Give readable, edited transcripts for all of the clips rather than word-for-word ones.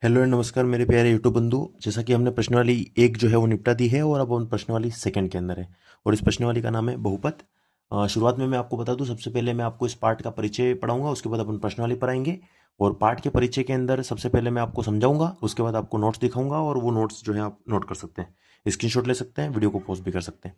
Hello and नमस्कार मेरे प्यारे यूट्यूब बंधु। जैसा कि हमने प्रश्नावली एक जो है वो निपटा दी है और अब हम प्रश्नावली सेकंड के अंदर है और इस प्रश्नावली का नाम है बहुपद। शुरुआत में मैं आपको बता दूं, सबसे पहले मैं आपको इस पार्ट का परिचय पढ़ाऊंगा, उसके बाद अपन प्रश्नावली पढ़ाएंगे। और पार्ट के परिचय के अंदर सबसे पहले मैं आपको समझाऊंगा, उसके बाद आपको नोट्स दिखाऊंगा और वो नोट्स जो है आप नोट कर सकते हैं, स्क्रीनशॉट ले सकते हैं, वीडियो को पॉज भी कर सकते हैं।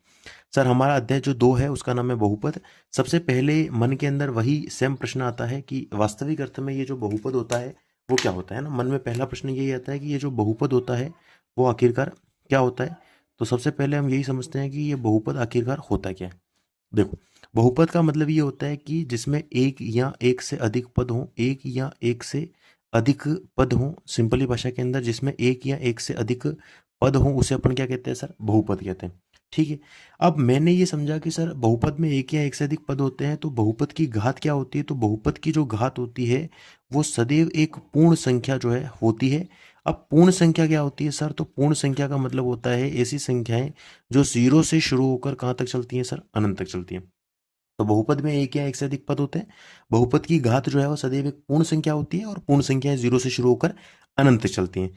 सर, हमारा अध्याय जो 2 है उसका नाम है बहुपद। सबसे पहले मन के अंदर वही सेम प्रश्न आता है कि वास्तविक अर्थ में ये जो बहुपद होता है वो क्या होता है ना। मन में पहला प्रश्न यही आता है कि ये जो बहुपद होता है वो आखिरकार क्या होता है। तो सबसे पहले हम यही समझते हैं कि ये बहुपद आखिरकार होता क्या है। देखो, बहुपद का मतलब ये होता है कि जिसमें एक या एक से अधिक पद हों, एक या एक से अधिक पद हों। सिंपली भाषा के अंदर जिसमें एक या एक से अधिक पद हों उसे अपन क्या कहते हैं सर? बहुपद कहते हैं। ठीक है। अब मैंने ये समझा कि सर बहुपद में एक या एक से अधिक पद होते हैं तो बहुपद की घात क्या होती है। तो बहुपद की जो घात होती है वो सदैव एक पूर्ण संख्या जो है होती है। अब पूर्ण संख्या क्या होती है सर? तो पूर्ण संख्या का मतलब होता है ऐसी संख्याएं जो 0 से शुरू होकर कहाँ तक चलती हैं सर? अनंत तक चलती हैं। तो बहुपद में एक या एक से अधिक पद होते हैं। बहुपद की घात जो है वो सदैव एक पूर्ण संख्या होती है और पूर्ण संख्याएं 0 से शुरू होकर अनंत तक चलती हैं।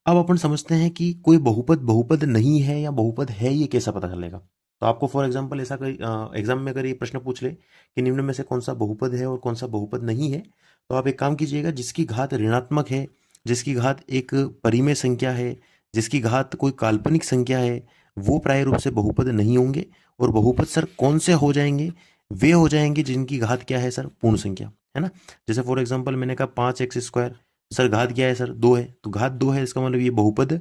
अब अपन समझते हैं कि कोई बहुपद बहुपद नहीं है या बहुपद है, ये कैसा पता चलेगा। तो आपको फॉर एग्जांपल ऐसा कोई एग्जाम में अगर ये प्रश्न पूछ ले कि निम्न में से कौन सा बहुपद है और कौन सा बहुपद नहीं है, तो आप एक काम कीजिएगा, जिसकी घात ऋणात्मक है, जिसकी घात एक परिमेय संख्या है, जिसकी घात कोई काल्पनिक संख्या है, वो प्राय रूप से बहुपद नहीं होंगे। और बहुपद सर कौन से हो जाएंगे? वे हो जाएंगे जिनकी घात क्या है सर? पूर्ण संख्या, है ना। जैसे फॉर एग्जांपल मैंने कहा 5x²। सर घात क्या है सर? 2 है, तो घात 2 है, इसका मतलब ये बहुपद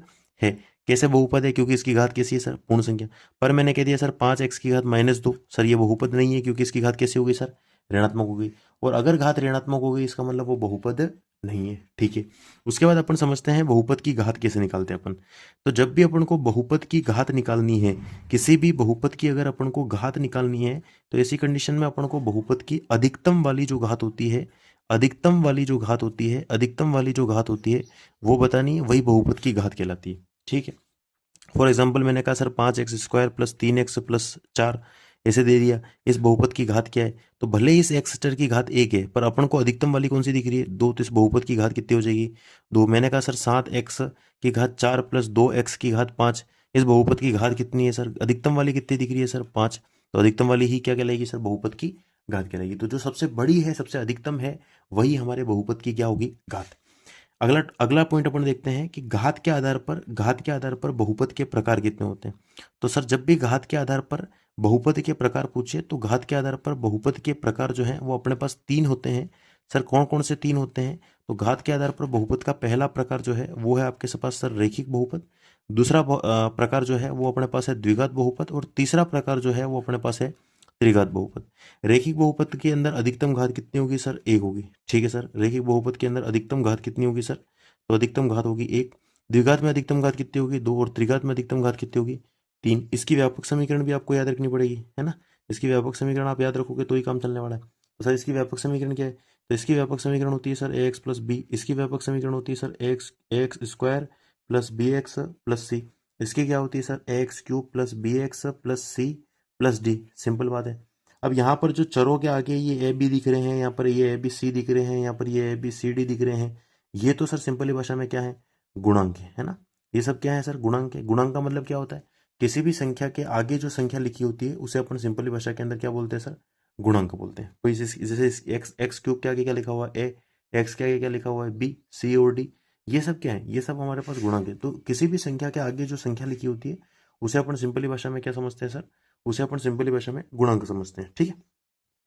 है। कैसे बहुपद है? क्योंकि इसकी घात कैसी है सर? पूर्ण संख्या। पर मैंने कह दिया सर 5x की घात -2, सर ये बहुपद नहीं है क्योंकि इसकी घात कैसी हो गई सर? ऋणात्मक हो गई। और अगर घात ऋणात्मक हो गई इसका मतलब वो बहुपद नहीं है। ठीक है। उसके बाद अपन समझते हैं बहुपद की घात कैसे निकालते हैं अपन। तो जब भी अपन को बहुपद की घात निकालनी है, किसी भी बहुपद की अगर अपन को घात निकालनी है, तो ऐसी कंडीशन में अपन को बहुपद की अधिकतम वाली जो घात होती है, अधिकतम वाली जो घात होती है, अधिकतम वाली जो घात होती है वो बतानी है, वही बहुपद की घात कहलाती है। ठीक है। फॉर एग्जाम्पल मैंने कहा सर 5x² प्लस 3x+4 ऐसे दे दिया, इस बहुपद की घात क्या है? तो भले ही इस x² की घात 1 है पर अपन को अधिकतम वाली कौन सी दिख रही है? 2। तो इस बहुपद की घात कितनी हो जाएगी? 2। मैंने कहा सर 7x की घात 4 प्लस 2x की घात 5, इस बहुपद की घात कितनी है सर? अधिकतम वाली कितनी दिख रही है सर? 5। तो अधिकतम वाली ही क्या कहलाएगी सर? बहुपद की घात कहलाएगी। तो जो सबसे बड़ी है, सबसे अधिकतम है, वही हमारे बहुपद की क्या होगी? घात। अगला अगला पॉइंट अपन देखते हैं कि घात के आधार पर बहुपद के प्रकार कितने होते हैं। तो सर जब भी घात के आधार पर बहुपद के प्रकार पूछे तो घात के आधार पर बहुपद के प्रकार जो हैं वो अपने पास 3 होते हैं। सर कौन कौन से 3 होते हैं? तो घात के आधार पर बहुपद का पहला प्रकार जो है वो है आपके पास सर रेखिक बहुपद। दूसरा प्रकार जो है वो अपने पास है द्विघात बहुपद और तीसरा प्रकार जो है वो अपने पास है त्रिघात बहुपद। रेखिक बहुपद के अंदर अधिकतम घात कितनी होगी सर? 1 होगी। ठीक है सर। रेखिक बहुपद के अंदर अधिकतम घात कितनी होगी सर? तो अधिकतम घात होगी 1। द्विघात में अधिकतम घात कितनी होगी? 2। और त्रिघात में अधिकतम घात कितनी होगी? 3। इसकी व्यापक समीकरण भी आपको याद रखनी पड़ेगी, है ना। इसकी व्यापक समीकरण आप याद रखोगे तो ही काम चलने वाला है। तो सर इसकी व्यापक समीकरण क्या है? तो इसकी व्यापक समीकरण होती है सर ax प्लस बी। इसकी व्यापक समीकरण होती है sir x square plus B x plus C. इसकी क्या होती है sir? x³ plus B x plus C plus D. Simple बात है। अब यहाँ पर जो चरों के आगे ये ए बी दिख रहे हैं, यहाँ पर ये ए बी सी दिख रहे हैं, यहाँ पर ये ए बी सी डी दिख रहे हैं, ये तो सर सिंपली भाषा में क्या है? गुणांक है ना। ये सब क्या है सर? गुणांक है। गुणांक का मतलब क्या होता है? किसी भी संख्या के आगे जो संख्या लिखी होती है उसे अपन सिंपली भाषा के अंदर क्या बोलते हैं सर? गुणांक बोलते हैं। कोई जैसे एक्स³ के आगे क्या लिखा हुआ है? ए। एक्स के आगे क्या लिखा हुआ है? बी, सी और डी। ये सब क्या है? ये सब हमारे पास गुणांक है। तो किसी भी संख्या के आगे जो संख्या लिखी होती है उसे अपन सिंपली भाषा में क्या समझते हैं सर? उसे अपन सिंपली भाषा में गुणांक समझते हैं। ठीक है।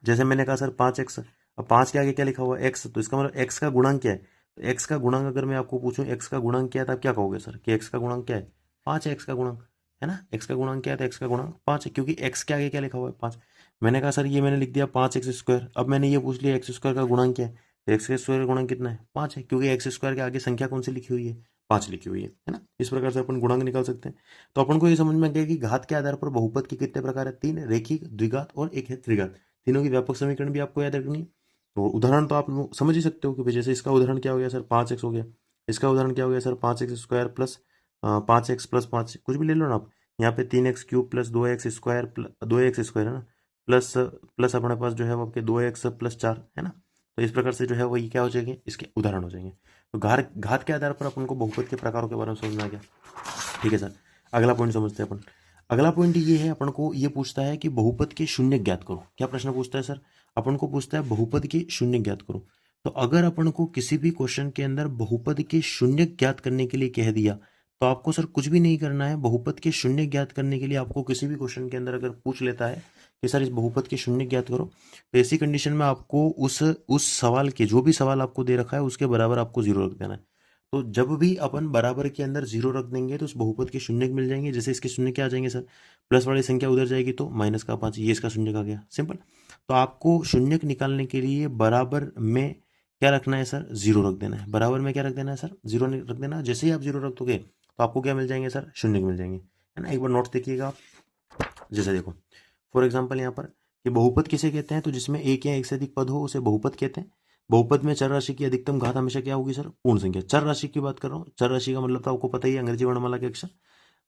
जैसे मैंने कहा सर 5x, अब 5 के आगे क्या लिखा हुआ है? x। तो इसका मतलब x का गुणांक क्या है? तो x का गुणांक अगर मैं आपको पूछूं x का गुणांक क्या है तो आप क्या कहोगे सर कि x का गुणांक क्या है? 5 है x का गुणांक, है ना। x का गुणांक क्या है? तो x का गुणांक 5 है क्योंकि x के आगे क्या लिखा हुआ है? 5। मैंने कहा सर ये मैंने लिख दिया 5x²। अब मैंने ये पूछ लिया x² का गुणांक क्या है? तो x² का गुणांक कितना है? 5 है क्योंकि x² के आगे संख्या कौन सी लिखी हुई है? 5 लिखी हुई है ना। इस प्रकार से अपन गुणांक निकाल सकते हैं। तो अपन को ये समझ में आ गया कि घात के आधार पर बहुपद के कितने प्रकार है? 3। रेखिक, द्विघात और एक है त्रिघात। तीनों की व्यापक समीकरण भी आपको याद रखनी है। तो उदाहरण तो आप लोग समझ ही सकते हो कि भाई जैसे इसका उदाहरण क्या हो गया सर? 5x हो गया। इसका उदाहरण क्या हो गया सर? 5x² प्लस 5x+5 कुछ भी ले लो ना आप। यहाँ पे 3x³ प्लस 2x² है ना, प्लस प्लस अपने पास जो है वो आपके 2x+4 है ना। तो इस प्रकार से जो है वो ये क्या हो जाएंगे? इसके उदाहरण हो जाएंगे। तो घात के आधार पर अपन को बहुपद के प्रकारों के बारे में समझना गया। ठीक है सर, अगला पॉइंट समझते हैं अपन। अगला पॉइंट ये है, अपन को ये पूछता है कि बहुपद के शून्य ज्ञात करो। क्या प्रश्न पूछता है सर? अपन को पूछता है बहुपद के शून्य ज्ञात करो। तो अगर अपन को किसी भी क्वेश्चन के अंदर बहुपद के शून्य ज्ञात करने के लिए कह दिया, तो आपको सर कुछ भी नहीं करना है। बहुपद के शून्य ज्ञात करने के लिए आपको किसी भी क्वेश्चन के अंदर अगर पूछ लेता है कि सर इस बहुपद के शून्य ज्ञात करो, तो ऐसी कंडीशन में आपको उस सवाल के, जो भी सवाल आपको दे रखा है उसके बराबर आपको जीरो रख देना है। तो जब भी अपन बराबर के अंदर जीरो रख देंगे तो उस बहुपद के शून्य मिल जाएंगे। जैसे इसके शून्य क्या आ जाएंगे सर? प्लस वाली संख्या उधर जाएगी तो माइनस का 5, ये इसका शून्य का गया, सिंपल। तो आपको शून्य निकालने के लिए बराबर में क्या रखना है सर? जीरो रख देना है। बराबर में क्या रख देना है सर? जीरो रख देना है। जैसे ही आप जीरो रख दोगे तो आपको क्या मिल जाएंगे सर? शून्य मिल जाएंगे, है ना। एक बार नोट्स देखिएगा आप। जैसे देखो फॉर एग्जाम्पल यहाँ पर कि बहुपद किसे कहते हैं? तो जिसमें एक या एक से अधिक पद हो उसे बहुपद कहते हैं। बहुपद में चर राशि की अधिकतम घात हमेशा क्या होगी सर? पूर्ण संख्या। चर राशि की बात कर रहा हूँ। चर राशि का मतलब तो आपको पता ही है, अंग्रेजी वर्णमाला के अक्षर।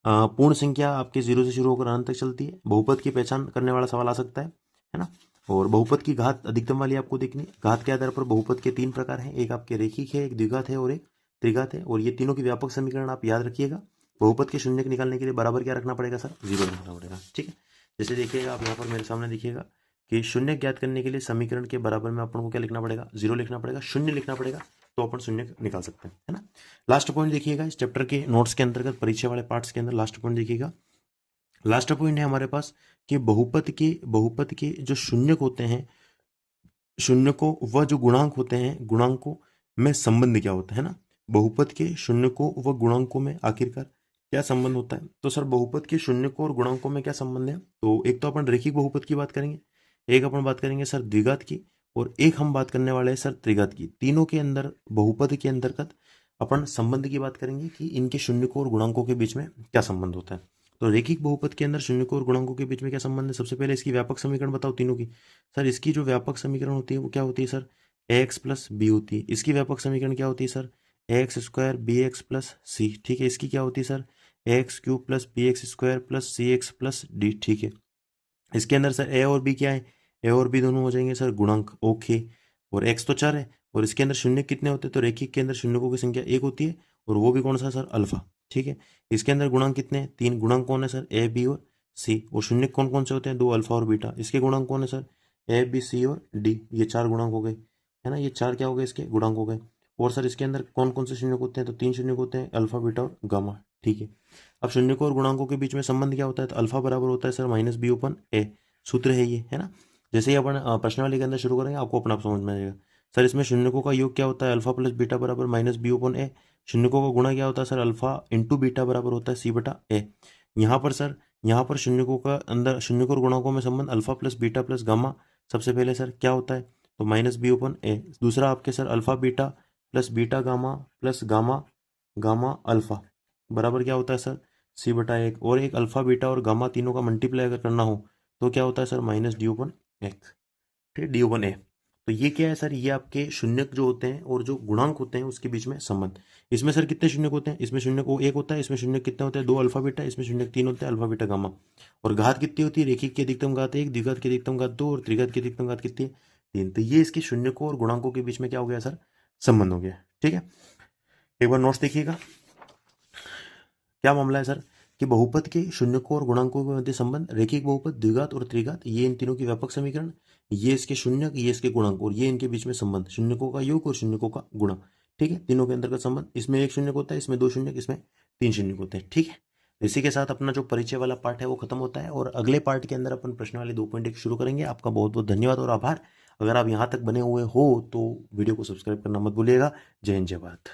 पूर्ण संख्या आपके 0 से शुरू होकर अनंत तक चलती है। बहुपद की पहचान करने वाला सवाल आ सकता है ना। और बहुपद की घात अधिकतम वाली आपको देखनी। घात के आधार पर बहुपद के 3 प्रकार हैं, एक आपके रेखिक है, एक द्विघात है और एक त्रिघात है। और ये तीनों की व्यापक समीकरण आप याद रखिएगा। बहुपद के शून्य निकालने के लिए बराबर क्या रखना पड़ेगा सर? जीरो रखना पड़ेगा, ठीक है। जैसे देखिएगा आप यहाँ पर मेरे सामने देखिएगा कि शून्य ज्ञात करने के लिए समीकरण के बराबर में अपन को क्या लिखना पड़ेगा? जीरो लिखना पड़ेगा, शून्य लिखना पड़ेगा, तो अपन शून्य निकाल सकते हैं, है ना। लास्ट पॉइंट देखिएगा इस चैप्टर के नोट्स के अंतर्गत, परीक्षा वाले पार्ट्स के अंदर लास्ट पॉइंट देखिएगा। लास्ट पॉइंट है हमारे पास कि बहुपद के जो शून्यक होते हैं, शून्यकों व जो गुणांक होते हैं, गुणांकों में संबंध क्या होता है ना। बहुपद के शून्यकों व गुणांकों में आखिरकार क्या संबंध होता है? तो सर बहुपद के शून्यकों और गुणांकों में क्या संबंध है? तो एक तो अपन रेखिक बहुपद की बात करेंगे, एक अपन बात करेंगे सर द्विघात की, और एक हम बात करने वाले हैं सर त्रिघात की। तीनों के अंदर बहुपद के अंतर्गत अपन संबंध की बात करेंगे कि इनके शून्यकों और गुणांकों के बीच में क्या संबंध होता है। तो रेखिक बहुपद के अंदर शून्यकों और गुणांकों के बीच में क्या संबंध है? सबसे पहले इसकी व्यापक समीकरण बताओ तीनों की। सर इसकी जो व्यापक समीकरण होती है वो क्या होती है सर? एक्स प्लस बी होती है। इसकी व्यापक समीकरण क्या होती है sir? X square B x plus C, ठीक है। इसकी क्या होती है sir? X cube plus B x square plus C x plus D, ठीक है। इसके अंदर सर ए और बी क्या है? ए और बी दोनों हो जाएंगे सर गुणांक, ओके। और एक्स तो चर है, और इसके अंदर शून्य कितने होते हैं? तो रेखिक के अंदर शून्यकों की संख्या एक होती है, और वो भी कौन सा सर? अल्फा, ठीक है। इसके अंदर गुणांक कितने हैं? 3 गुणांक कौन है सर? ए बी और सी। और शून्य कौन कौन से होते हैं? 2 अल्फा और बीटा। इसके गुणांक कौन है सर? ए बी सी और डी। ये 4 गुणांक हो गए, है ना। ये 4 क्या हो गए? इसके गुणांक हो गए। और सर इसके अंदर कौन कौन से शून्य होते हैं? तो 3 शून्य होते हैं, अल्फा बीटा और गामा, ठीक है। अब शून्यकों और गुणांकों के बीच में संबंध क्या होता है? तो अल्फा बराबर होता है सर माइनस बी ओपन ए, सूत्र है ये, है ना। जैसे ही अपन प्रश्नावली के अंदर शुरू करेंगे आपको अपना आप समझ में आएगा। सर इसमें शून्यकों का योग क्या होता है? अल्फा प्लस बीटा बराबर माइनस बी ओपन ए। शून्यकों का गुणा क्या होता है सर? अल्फा इंटू बीटा बराबर होता है सी बटा ए। यहाँ पर सर, यहाँ पर शून्यकों का अंदर शून्यकों और गुणांकों में संबंध alpha plus beta plus gamma. सबसे पहले सर क्या होता है? तो माइनस बी ओपन ए। दूसरा आपके sir alpha beta plus beta gamma plus gamma gamma alpha बराबर क्या होता है सर? सी बटा एक। और एक अल्फा बीटा और गामा तीनों का मल्टीप्लाई अगर करना हो तो क्या होता है sir? Minus D open x, ठीक है, डी ओपन ए। तो ये क्या है सर? ये आपके शून्यक जो होते हैं और जो गुणांक होते हैं उसके बीच में संबंध। इसमें सर कितने शून्यक होते हैं? इसमें शून्यक को एक होता है। इसमें शून्यक कितने होते हैं? 2 अल्फा बीटा। इसमें शून्यक 3 होते हैं, अल्फा बीटा गामा। और घात कितनी होती है? रेखिक की अधिकतम घात 1, द्विघात की अधिकतम घात 2 और त्रिघात की अधिकतम घात कितनी है? 3। तो ये इसके शून्यकों और गुणांकों के बीच में क्या हो गया सर? संबंध हो गया, ठीक है। एक बार नोट्स देखिएगा। क्या मामला है सर? कि बहुपद के शून्यकों और गुणांकों के मध्य संबंध, रेखिक बहुपद, द्विघात और त्रिघात, ये इन तीनों की व्यापक समीकरण, ये इसके शून्यक, ये इसके गुणांक, और ये इनके बीच में संबंध, शून्यकों का योग और शून्यकों का गुणा, ठीक है। तीनों के अंतर्गत संबंध, इसमें एक शून्यक होता है, इसमें 2 शून्यक, इसमें 3 शून्यक होते हैं, ठीक है। इसी के साथ अपना जो परिचय वाला पार्ट है वो खत्म होता है, और अगले पार्ट के अंदर अपन प्रश्न वाले 2.1 शुरू करेंगे। आपका बहुत बहुत धन्यवाद और आभार। अगर आप यहाँ तक बने हुए हो तो वीडियो को सब्सक्राइब करना मत भूलिएगा। जय हिंद, जय भारत।